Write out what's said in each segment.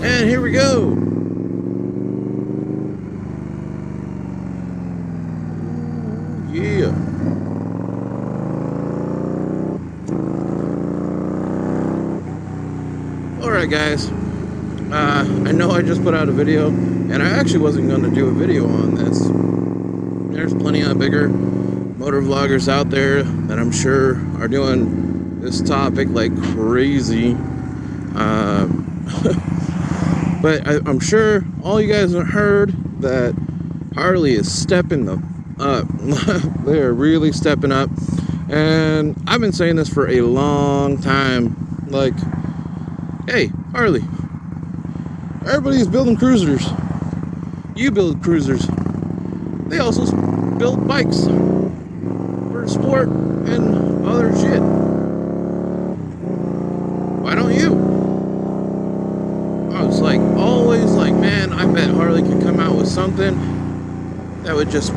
And here we go. Yeah. Alright guys, I know I just put out a video, and I actually wasn't going to do a video on this. There's plenty of bigger motor vloggers out there that I'm sure are doing this topic like crazy. But I'm sure all you guys have heard that Harley is stepping up. They're really stepping up. And I've been saying this for a long time. Like, hey, Harley, everybody's building cruisers. You build cruisers. They also build bikes for sport and other shit. Why don't you? I was like, always like, man, I bet Harley could come out with something that would just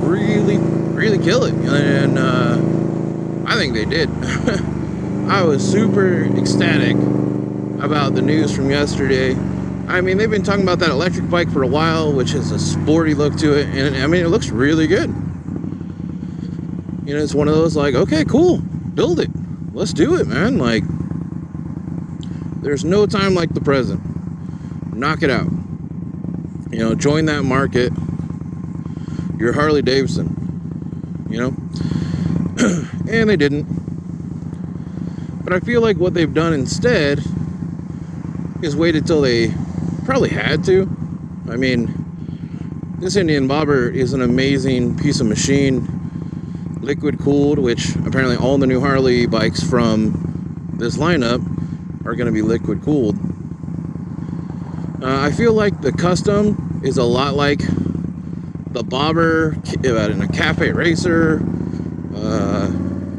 really, really kill it. And I think they did. I was super ecstatic about the news from yesterday. I mean, they've been talking about that electric bike for a while, which has a sporty look to it, and I mean, it looks really good. You know, it's one of those like, okay, cool, build it, let's do it, man. Like, there's no time like the present. Knock it out. You know, join that market. You're Harley Davidson. You know, and they didn't. But I feel like what they've done instead is waited till they probably had to. I mean, this Indian bobber is an amazing piece of machine, liquid cooled, which apparently all the new Harley bikes from this lineup are going to be liquid cooled. I feel like the custom is a lot like the bobber in a cafe racer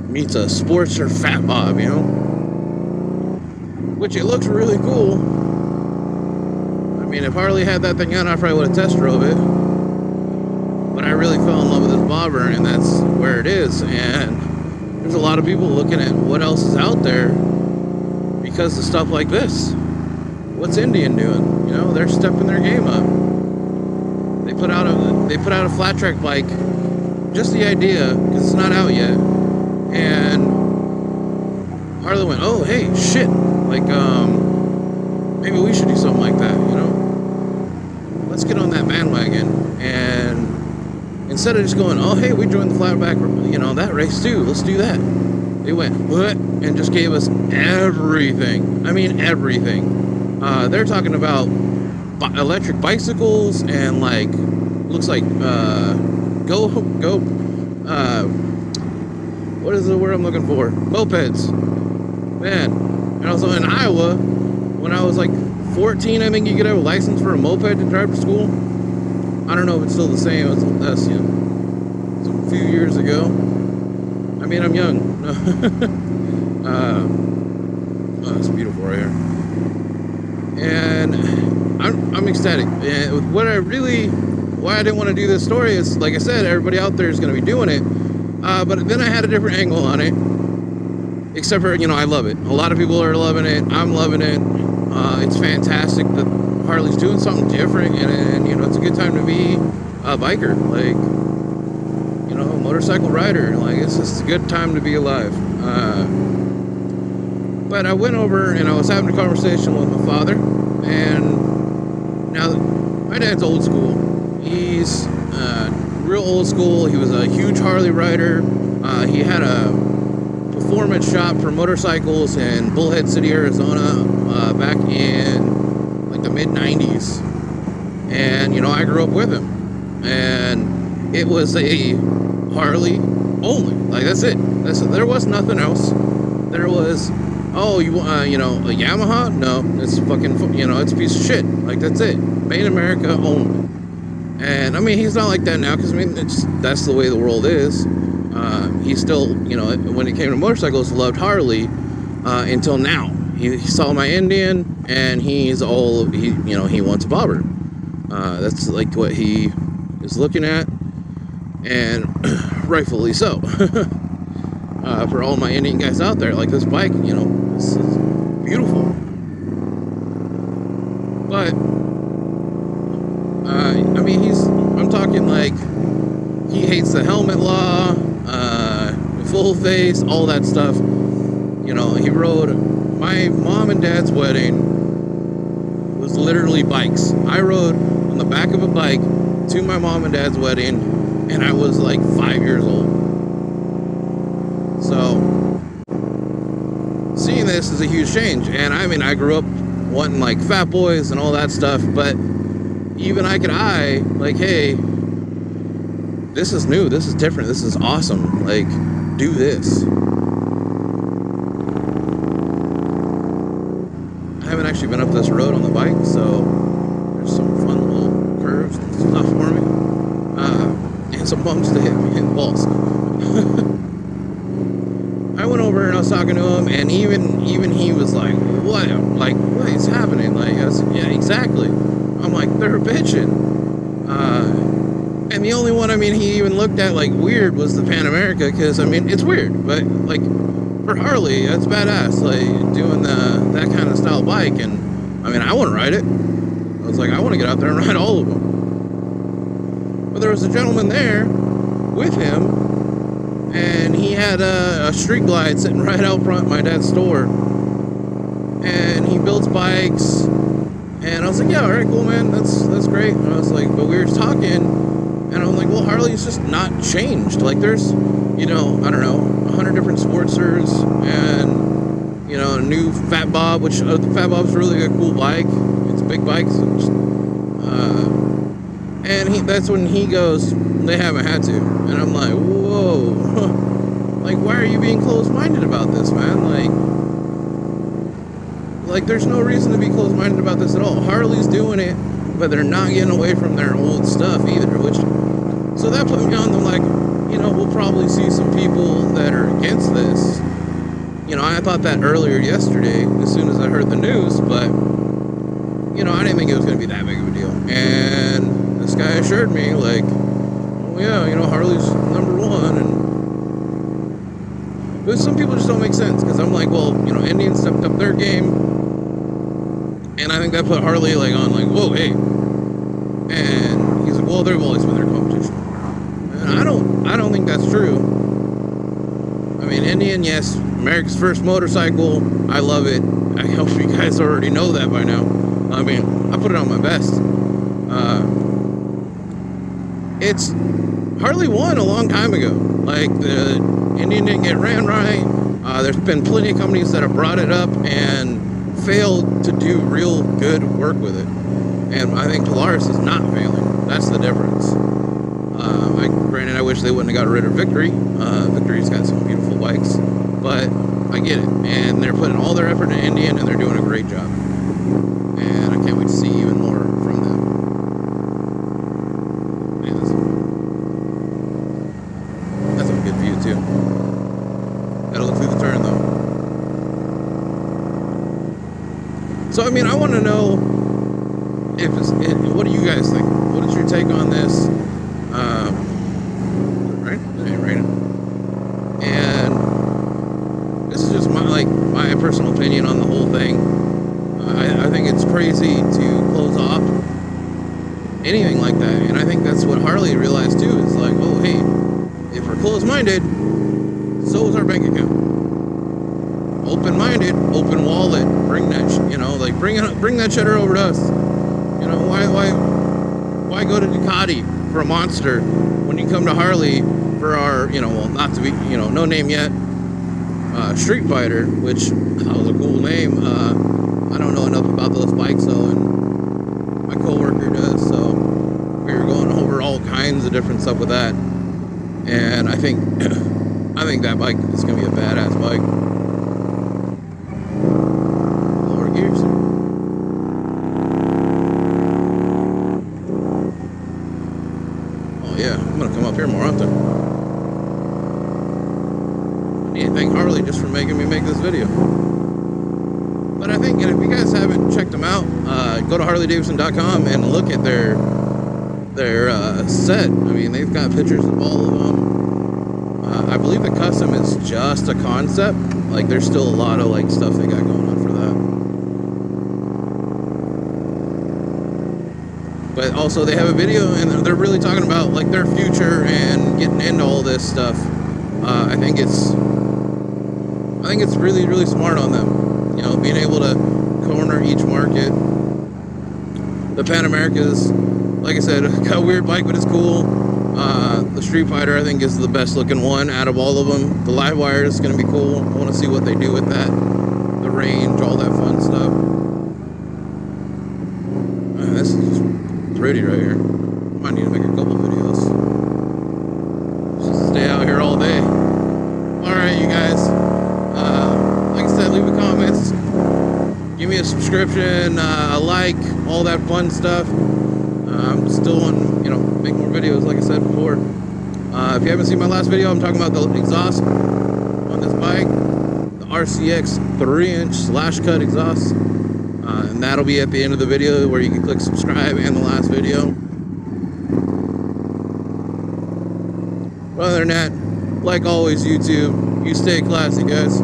meets a Sportster fat bob, you know, which it looks really cool. I mean, if Harley had that thing out, I probably would have test drove it. But I really fell in love with this bobber, and that's where it is. And there's a lot of people looking at what else is out there because of stuff like this. What's Indian doing? You know, they're stepping their game up. They put out a flat track bike, just the idea, because it's not out yet. And Harley went, oh, hey, shit, like, maybe we should do something like that, you know? Let's get on that bandwagon. And instead of just going, oh, hey, we joined the flatback, you know, that race too, let's do that. They went, what? And just gave us everything. I mean, everything. They're talking about electric bicycles and, like, looks like, what is the word I'm looking for? Mopeds. Man. And also in Iowa, when I was like 14, I think you could have a license for a moped to drive to school. I don't know if it's still the same as you know, a few years ago. I mean, I'm young. Oh, it's beautiful right here. And I'm ecstatic. And why I didn't want to do this story is, like I said, everybody out there is going to be doing it. But then I had a different angle on it. Except for, you know, I love it. A lot of people are loving it. I'm loving it. It's fantastic that Harley's doing something different. And, you know, it's a good time to be a biker. Like, you know, a motorcycle rider. Like, it's just a good time to be alive. But I went over and I was having a conversation with my father. And now, my dad's old school. He's real old school. He was a huge Harley rider. He had a performance shop for motorcycles in Bullhead City, Arizona, back in like the mid-90s. And, you know, I grew up with him. And it was a Harley only. Like, that's it. There was nothing else. There was, oh, you want, you know, a Yamaha? No, it's fucking, you know, it's a piece of shit. Like, that's it. Made in America only. And I mean, he's not like that now, because I mean, that's the way the world is. He still, you know, when it came to motorcycles, loved Harley until now. He saw my Indian, and he wants a bobber. That's like what he is looking at, and rightfully so. For all my Indian guys out there, like, this bike, you know, it's beautiful. But I mean, I'm talking like he hates the helmet law, full face, all that stuff. You know, he rode my mom and dad's wedding was literally bikes. I rode on the back of a bike to my mom and dad's wedding, and I was like 5 years old. So seeing this is a huge change. And I mean, I grew up wanting like fat boys and all that stuff, but even I could like, hey, this is new, this is different, this is awesome, like, do this. I haven't actually been up this road on the bike, so there's some fun little curves and stuff for me, and some bumps to hit me in the balls. I went over and I was talking to him, and even he was like, what? Like, what is happening? Like, I said, yeah, exactly. I'm like, they're bitching. And the only one, I mean, he even looked at like weird was the Pan America, because I mean, it's weird, but like for Harley, that's badass, like doing that kind of style bike. And I mean, I want to ride it. I was like, I want to get out there and ride all of them. But there was a gentleman there with him, and he had a Street Glide sitting right out front of my dad's store, and he builds bikes. And I was like, yeah, all right, cool, man, that's great. And I was like, but we were talking, and I'm like, well, Harley's just not changed. Like, there's, you know, I don't know, 100 different Sportsters, and, you know, a new Fat Bob, which the Fat Bob's really a cool bike. It's a big bike. And that's when he goes, they haven't had to. And I'm like, whoa. Like, why are you being closed-minded about this, man? Like, there's no reason to be closed-minded about this at all. Harley's doing it, but they're not getting away from their old stuff either, so that put me on the, like, you know, we'll probably see some people that are against this. You know, I thought that earlier yesterday, as soon as I heard the news, but, you know, I didn't think it was going to be that big of a deal. And this guy assured me, like, oh yeah, you know, Harley's #1, but some people just don't make sense, because I'm like, well, you know, Indian stepped up their game, and I think that put Harley, like, on, like, whoa, hey. And he's like, well, they've always been their competition. And I don't think that's true. I mean, Indian, yes, America's first motorcycle. I love it. I hope you guys already know that by now. I mean, I put it on my best. It's Harley won a long time ago. Like, the Indian didn't get ran right. There's been plenty of companies that have brought it up and failed to do real good work with it. And I think Polaris is not failing. That's the difference. Granted, I wish they wouldn't have got rid of Victory. Victory's got some beautiful bikes, but I get it. And they're putting all their effort in Indian, and they're doing a great job. And I can't wait to see even more from them. Yeah, that's a good view too. Gotta look through the turn though. So I mean, I want to know what do you guys think? What is your take on this? Right? It ain't raining. And this is just my personal opinion on the whole thing. I think it's crazy to close off anything like that, and I think that's what Harley realized too. Is like, oh hey, if we're closed-minded, so is our bank account. Open-minded, open wallet. Bring that, bring that cheddar over to us. You know, why go to Ducati for a monster when you come to Harley for our, you know, well, not to be, you know, no name yet, Street Fighter, which that was a cool name. I don't know enough about those bikes though, and my coworker does, so we were going over all kinds of different stuff with that, and I think that bike is gonna be a badass bike. Lower gears. Yeah, I'm gonna come up here more often. I need to thank Harley just for making me make this video. But I think, and if you guys haven't checked them out, go to HarleyDavidson.com and look at their set. I mean, they've got pictures of all of them. I believe the custom is just a concept. Like, there's still a lot of like stuff they got going on for but also they have a video and they're really talking about like their future and getting into all this stuff. I think it's really, really smart on them, you know, being able to corner each market. The Pan Americas, like I said, got a weird bike, but it's cool. The Street Fighter, I think, is the best looking one out of all of them. The Livewire is going to be cool. I want to see what they do with that. The range, all that fun stuff. This is just pretty right here. Might need to make a couple videos. Just stay out here all day. Alright, you guys. Like I said, leave a comments. Give me a subscription, a like, all that fun stuff. I'm still on, you know, make more videos, like I said before. If you haven't seen my last video, I'm talking about the exhaust on this bike, the RCX 3-inch slash cut exhaust, and that'll be at the end of the video where you can click subscribe and the last video. Other than that, like always, YouTube, you stay classy, guys.